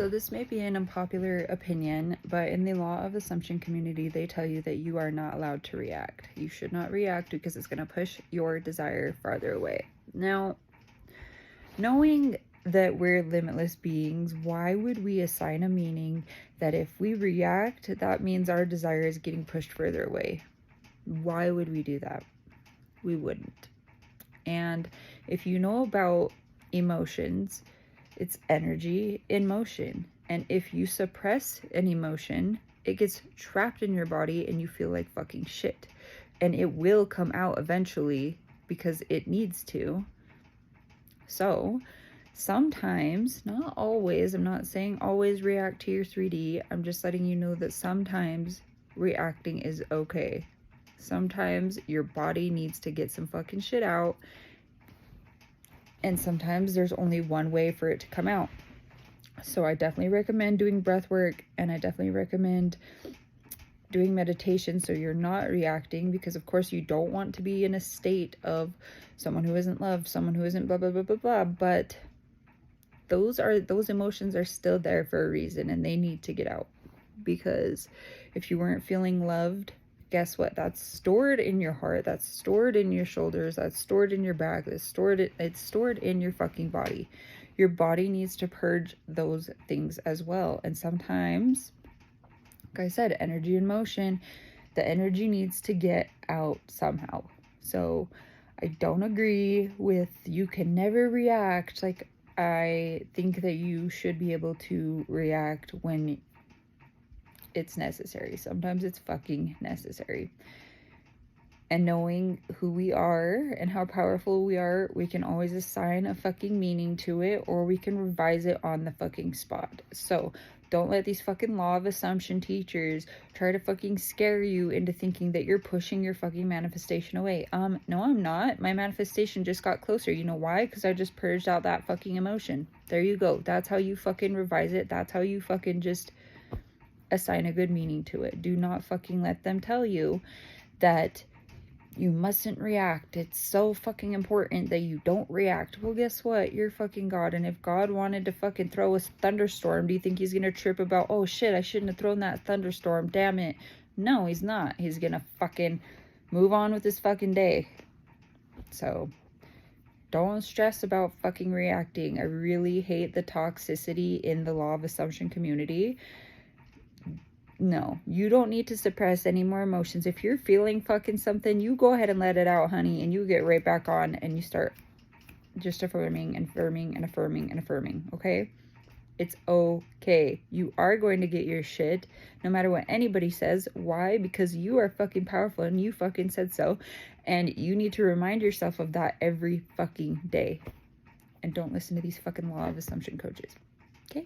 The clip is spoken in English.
So this may be an unpopular opinion, but in the law of assumption community, they tell you that you are not allowed to react. You should not react because it's going to push your desire farther away. Now, knowing that we're limitless beings, why would we assign a meaning that if we react, that means our desire is getting pushed further away? Why would we do that? We wouldn't. And if you know about emotions, it's energy in motion. And if you suppress an emotion, it gets trapped in your body and you feel like fucking shit. And it will come out eventually because it needs to. So sometimes, not always, I'm not saying always react to your 3D. I'm just letting you know that sometimes reacting is okay. Sometimes your body needs to get some fucking shit out. And sometimes there's only one way for it to come out. So I definitely recommend doing breath work, and I definitely recommend doing meditation so you're not reacting, because of course you don't want to be in a state of someone who isn't loved, someone who isn't blah blah blah blah blah, but those emotions are still there for a reason, and they need to get out. Because if you weren't feeling loved, guess what? That's stored in your heart, that's stored in your shoulders, that's stored in your back, it's stored in your fucking body. Your body needs to purge those things as well. And sometimes, like I said, energy in motion, the energy needs to get out somehow. So I don't agree with you can never react. Like, I think that you should be able to react when it's necessary. Sometimes it's fucking necessary. And knowing who we are and how powerful we are, we can always assign a fucking meaning to it, or we can revise it on the fucking spot. So don't let these fucking law of assumption teachers try to fucking scare you into thinking that you're pushing your fucking manifestation away. No, I'm not. My manifestation just got closer. You know why? Because I just purged out that fucking emotion. There you go. That's how you fucking revise it. That's how you fucking just assign a good meaning to it. Do not fucking let them tell you that you mustn't react. It's so fucking important that you don't react. Well, guess what? You're fucking God. And if God wanted to fucking throw a thunderstorm, do you think he's gonna trip about, oh shit, I shouldn't have thrown that thunderstorm, damn it? No, he's not. He's gonna fucking move on with his fucking day. So don't stress about fucking reacting. I really hate the toxicity in the law of assumption community. No, you don't need to suppress any more emotions. If you're feeling fucking something, you go ahead and let it out, honey, and you get right back on and you start just affirming and affirming and affirming and affirming, okay? It's okay. You are going to get your shit no matter what anybody says. Why? Because you are fucking powerful and you fucking said so. And you need to remind yourself of that every fucking day. And don't listen to these fucking law of assumption coaches, okay?